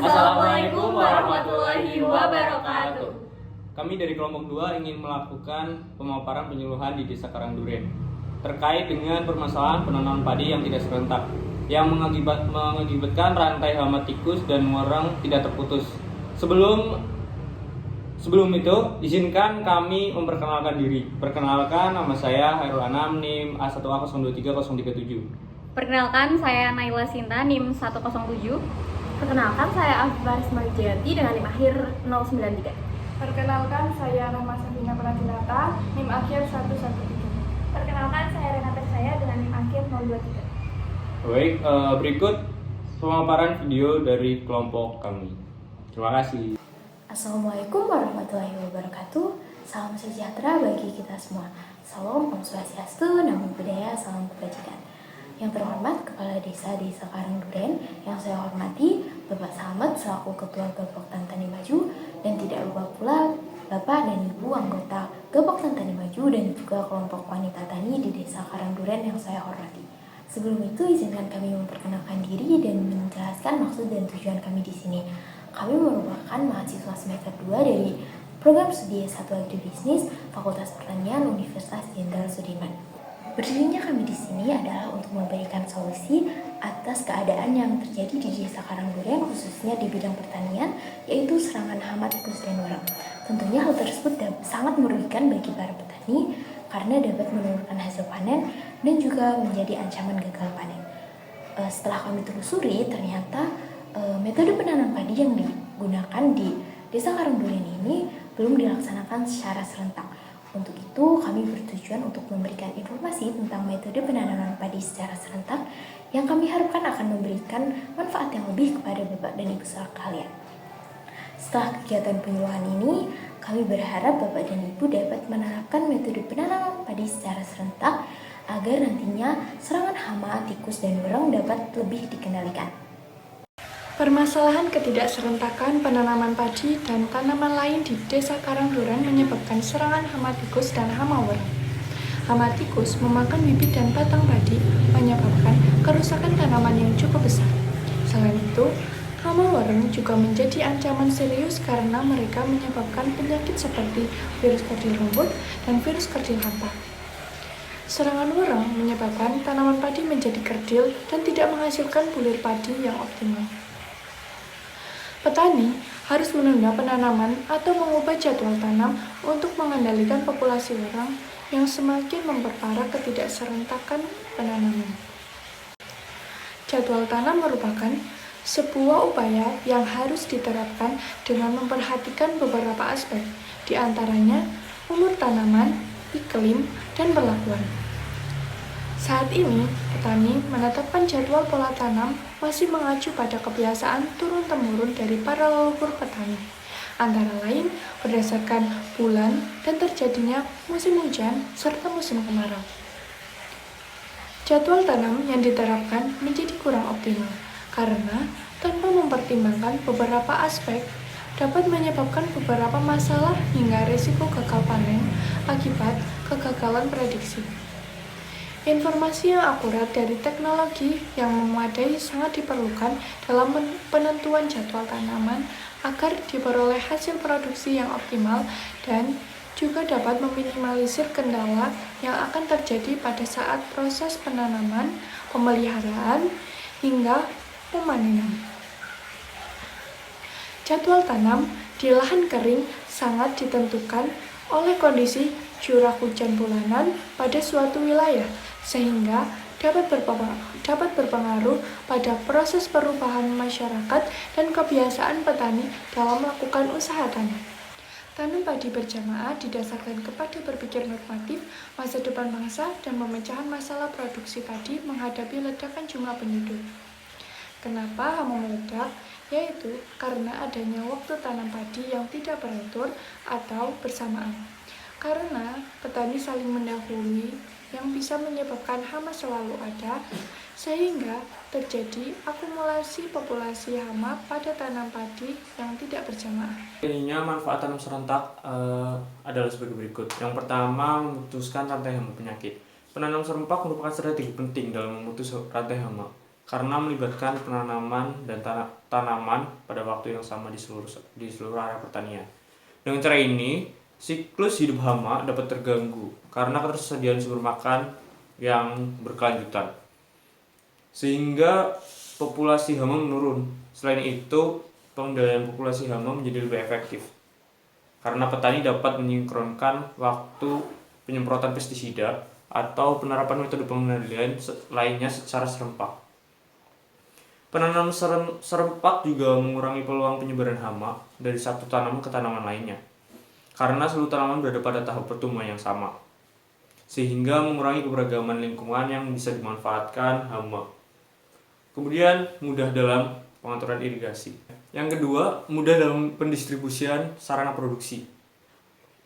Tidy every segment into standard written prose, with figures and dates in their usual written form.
Assalamualaikum warahmatullahi wabarakatuh. Kami dari kelompok 2 ingin melakukan pemaparan penyuluhan di Desa Karangduren terkait dengan permasalahan penanaman padi yang tidak serentak yang mengakibatkan rantai hama tikus dan worong tidak terputus. Sebelum itu, izinkan kami memperkenalkan diri. Perkenalkan, nama saya Hairul Anam, NIM A1A023037. Perkenalkan, saya Naila Sinta, NIM 107. Perkenalkan, saya Afbaris Marijayati dengan NIM akhir 093. Perkenalkan, saya Rahma Safina Pradinata, NIM akhir 113. Perkenalkan, saya Renata Saya dengan NIM akhir 023. Baik, berikut pemaparan video dari kelompok kami. Terima kasih. Assalamualaikum warahmatullahi wabarakatuh. Salam sejahtera bagi kita semua. Salam Om Swastiastu, Namo Buddhaya, salam kebajikan. Yang terhormat Kepala Desa Karangduren, yang saya hormati Bapak Slamet selaku Ketua Gapok Tani Maju, dan tidak lupa pula Bapak dan Ibu anggota Gapok Tani Maju dan juga kelompok wanita tani di Desa Karangduren yang saya hormati. Sebelum itu, izinkan kami memperkenalkan diri dan menjelaskan maksud dan tujuan kami di sini. Kami merupakan mahasiswa semester 2 dari program studi S1 Agribisnis Fakultas Pertanian Universitas Jenderal Sudirman. Berdirinya kami di sini adalah untuk memberikan solusi atas keadaan yang terjadi di Desa Karangduren, khususnya di bidang pertanian, yaitu serangan hama tikus dan worong. Tentunya hal tersebut sangat merugikan bagi para petani karena dapat menurunkan hasil panen dan juga menjadi ancaman gagal panen. Setelah kami telusuri, ternyata metode penanam padi yang digunakan di Desa Karangduren ini belum dilaksanakan secara serentak. Untuk itu, kami bertujuan untuk memberikan informasi tentang metode penanaman padi secara serentak yang kami harapkan akan memberikan manfaat yang lebih kepada Bapak dan Ibu sekalian. Setelah kegiatan penyuluhan ini, kami berharap Bapak dan Ibu dapat menerapkan metode penanaman padi secara serentak agar nantinya serangan hama, tikus, dan worong dapat lebih dikendalikan. Permasalahan ketidakserentakan penanaman padi dan tanaman lain di Desa Karangduren menyebabkan serangan hama tikus dan hama worong. Hama tikus memakan bibit dan batang padi, menyebabkan kerusakan tanaman yang cukup besar. Selain itu, hama worong juga menjadi ancaman serius karena mereka menyebabkan penyakit seperti virus kerdil rumput dan virus kerdil hampa. Serangan worong menyebabkan tanaman padi menjadi kerdil dan tidak menghasilkan bulir padi yang optimal. Petani harus menunda penanaman atau mengubah jadwal tanam untuk mengendalikan populasi worong yang semakin memperparah ketidakserentakan penanaman. Jadwal tanam merupakan sebuah upaya yang harus diterapkan dengan memperhatikan beberapa aspek, di antaranya umur tanaman, iklim, dan perlakuan. Saat ini, petani menetapkan jadwal pola tanam masih mengacu pada kebiasaan turun-temurun dari para leluhur petani, antara lain berdasarkan bulan dan terjadinya musim hujan serta musim kemarau. Jadwal tanam yang diterapkan menjadi kurang optimal karena tanpa mempertimbangkan beberapa aspek dapat menyebabkan beberapa masalah hingga risiko gagal panen akibat kegagalan prediksi. Informasi yang akurat dari teknologi yang memadai sangat diperlukan dalam penentuan jadwal tanaman agar diperoleh hasil produksi yang optimal dan juga dapat meminimalisir kendala yang akan terjadi pada saat proses penanaman, pemeliharaan, hingga pemanenan. Jadwal tanam di lahan kering sangat ditentukan oleh kondisi curah hujan bulanan pada suatu wilayah, sehingga dapat berpengaruh pada proses perubahan masyarakat dan kebiasaan petani dalam melakukan usaha tanam. Tanam padi berjamaah didasarkan kepada berpikir normatif, masa depan bangsa, dan pemecahan masalah produksi padi menghadapi ledakan jumlah penduduk. Kenapa hama meledak? Yaitu karena adanya waktu tanam padi yang tidak teratur atau bersamaan. Karena petani saling mendahului yang bisa menyebabkan hama selalu ada, sehingga terjadi akumulasi populasi hama pada tanam padi yang tidak berjamaah. Ininya manfaat tanam serentak adalah sebagai berikut. Yang pertama, memutuskan rantai hama penyakit. Penanam serempak merupakan strategi penting dalam memutus rantai hama karena melibatkan penanaman dan tanaman pada waktu yang sama di seluruh area pertanian. Dengan cara ini, siklus hidup hama dapat terganggu karena ketersediaan sumber makan yang berkelanjutan, sehingga populasi hama menurun. Selain itu, pengendalian populasi hama menjadi lebih efektif karena petani dapat menyinkronkan waktu penyemprotan pestisida atau penerapan metode pengendalian lainnya secara serempak. Penanaman serempak juga mengurangi peluang penyebaran hama dari satu tanaman ke tanaman lainnya, karena seluruh tanaman berada pada tahap pertumbuhan yang sama, sehingga mengurangi keberagaman lingkungan yang bisa dimanfaatkan hama. Kemudian, mudah dalam pengaturan irigasi. Yang kedua, mudah dalam pendistribusian sarana produksi.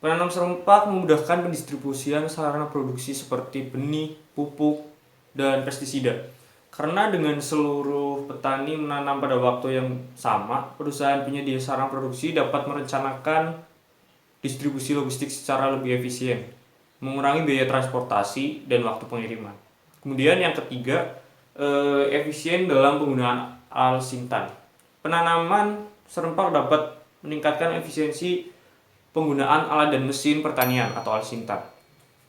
Penanam serempak memudahkan pendistribusian sarana produksi seperti benih, pupuk, dan pestisida. Karena dengan seluruh petani menanam pada waktu yang sama, perusahaan penyedia sarana produksi dapat merencanakan distribusi logistik secara lebih efisien, mengurangi biaya transportasi dan waktu pengiriman. Kemudian yang ketiga, efisien dalam penggunaan alat sintan. Penanaman serempak dapat meningkatkan efisiensi penggunaan alat dan mesin pertanian atau alsintan.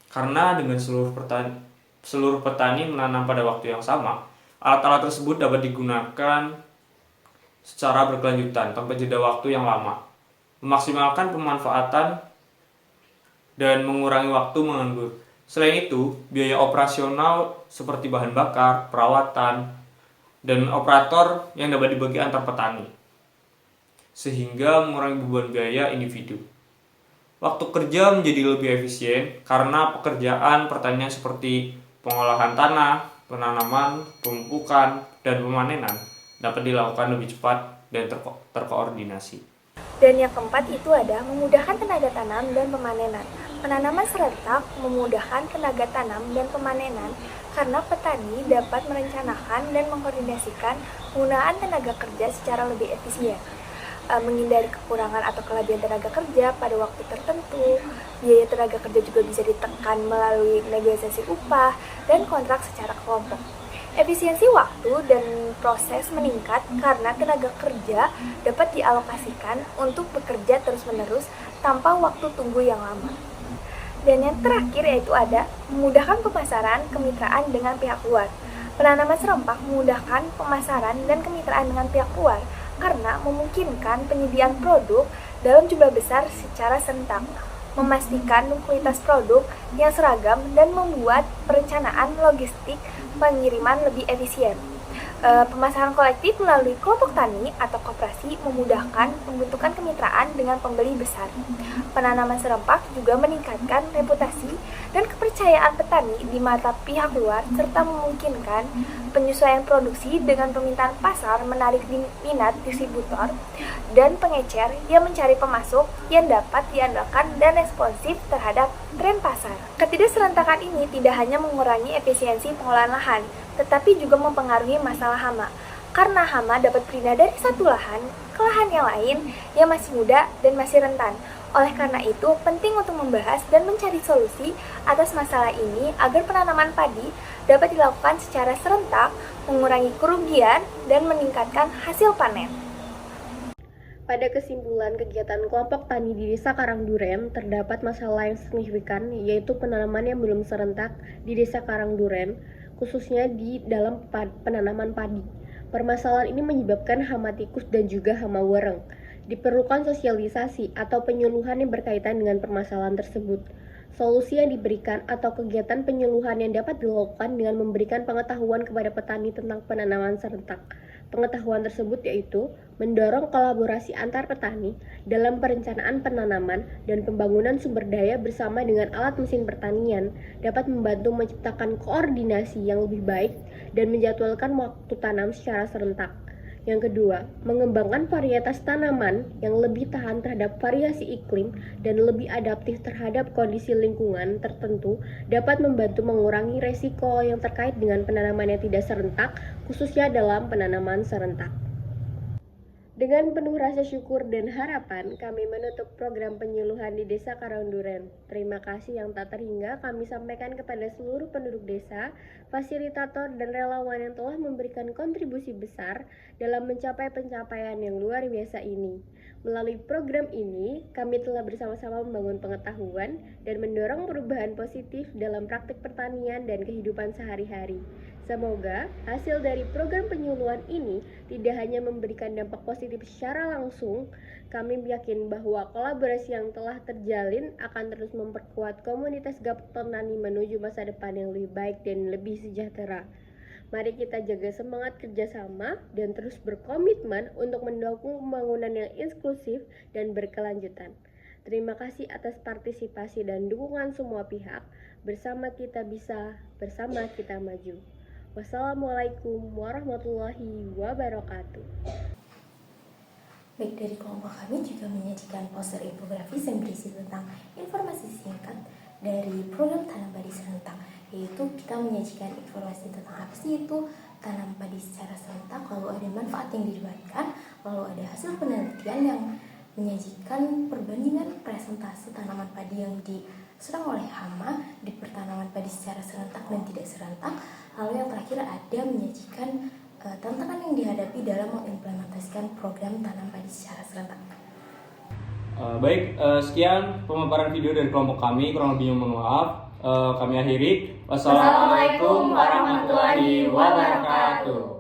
Karena dengan seluruh petani menanam pada waktu yang sama, alat-alat tersebut dapat digunakan secara berkelanjutan tanpa jeda waktu yang lama, memaksimalkan pemanfaatan dan mengurangi waktu menganggur. Selain itu, biaya operasional seperti bahan bakar, perawatan, dan operator yang dapat dibagi antar petani, sehingga mengurangi beban biaya individu. Waktu kerja menjadi lebih efisien karena pekerjaan pertanian seperti pengolahan tanah, penanaman, pemupukan, dan pemanenan dapat dilakukan lebih cepat dan terkoordinasi. Dan yang keempat itu ada memudahkan tenaga tanam dan pemanenan. Penanaman serentak memudahkan tenaga tanam dan pemanenan karena petani dapat merencanakan dan mengkoordinasikan penggunaan tenaga kerja secara lebih efisien. Menghindari kekurangan atau kelebihan tenaga kerja pada waktu tertentu. Biaya tenaga kerja juga bisa ditekan melalui negosiasi upah dan kontrak secara kelompok. Efisiensi waktu dan proses meningkat karena tenaga kerja dapat dialokasikan untuk bekerja terus-menerus tanpa waktu tunggu yang lama. Dan yang terakhir yaitu ada memudahkan pemasaran kemitraan dengan pihak luar. Penanaman serempak memudahkan pemasaran dan kemitraan dengan pihak luar karena memungkinkan penyediaan produk dalam jumlah besar secara serentak, memastikan kualitas produk yang seragam dan membuat perencanaan logistik pengiriman lebih efisien. Pemasaran kolektif melalui kelompok tani atau koperasi memudahkan pembentukan kemitraan dengan pembeli besar. Penanaman serempak juga meningkatkan reputasi dan kepercayaan petani di mata pihak luar serta memungkinkan penyesuaian produksi dengan permintaan pasar, menarik minat distributor dan pengecer yang mencari pemasok yang dapat diandalkan dan responsif terhadap tren pasar. Ketidakserentakan ini tidak hanya mengurangi efisiensi pengolahan lahan, tetapi juga mempengaruhi masalah hama. Karena hama dapat pindah dari satu lahan ke lahan yang lain yang masih muda dan masih rentan. Oleh karena itu, penting untuk membahas dan mencari solusi atas masalah ini agar penanaman padi dapat dilakukan secara serentak, mengurangi kerugian, dan meningkatkan hasil panen. Pada kesimpulan kegiatan kelompok tani di Desa Karangduren, terdapat masalah yang signifikan, yaitu penanaman yang belum serentak di Desa Karangduren, khususnya di dalam penanaman padi. Permasalahan ini menyebabkan hama tikus dan juga hama wereng. Diperlukan sosialisasi atau penyuluhan yang berkaitan dengan permasalahan tersebut. Solusi yang diberikan atau kegiatan penyuluhan yang dapat dilakukan dengan memberikan pengetahuan kepada petani tentang penanaman serentak. Pengetahuan tersebut yaitu mendorong kolaborasi antar petani dalam perencanaan penanaman dan pembangunan sumber daya bersama dengan alat mesin pertanian, dapat membantu menciptakan koordinasi yang lebih baik dan menjadwalkan waktu tanam secara serentak. Yang kedua, mengembangkan varietas tanaman yang lebih tahan terhadap variasi iklim dan lebih adaptif terhadap kondisi lingkungan tertentu dapat membantu mengurangi resiko yang terkait dengan penanaman yang tidak serentak, khususnya dalam penanaman serentak. Dengan penuh rasa syukur dan harapan, kami menutup program penyuluhan di Desa Karangduren. Terima kasih yang tak terhingga kami sampaikan kepada seluruh penduduk desa, fasilitator, dan relawan yang telah memberikan kontribusi besar dalam mencapai pencapaian yang luar biasa ini. Melalui program ini, kami telah bersama-sama membangun pengetahuan dan mendorong perubahan positif dalam praktik pertanian dan kehidupan sehari-hari. Semoga hasil dari program penyuluhan ini tidak hanya memberikan dampak positif secara langsung, kami yakin bahwa kolaborasi yang telah terjalin akan terus memperkuat komunitas gabah petani menuju masa depan yang lebih baik dan lebih sejahtera. Mari kita jaga semangat kerjasama dan terus berkomitmen untuk mendukung pembangunan yang inklusif dan berkelanjutan. Terima kasih atas partisipasi dan dukungan semua pihak. Bersama kita bisa, bersama kita maju. Wassalamualaikum warahmatullahi wabarakatuh. Baik, dari kelompok kami juga menyajikan poster infografis yang berisi tentang informasi singkat dari program tanam padi serentak, yaitu kita menyajikan informasi tentang apa sih itu tanam padi secara serentak, lalu ada manfaat yang didapatkan, lalu ada hasil penelitian yang menyajikan perbandingan presentasi tanaman padi yang diserang oleh hama di pertanaman padi secara serentak dan tidak serentak. Lalu yang terakhir ada menyajikan tantangan yang dihadapi dalam mengimplementasikan program tanam padi secara serentak. Sekian pemaparan video dari kelompok kami, kurang lebihnya mohon maaf. Kami akhiri. Wassalamualaikum warahmatullahi wabarakatuh.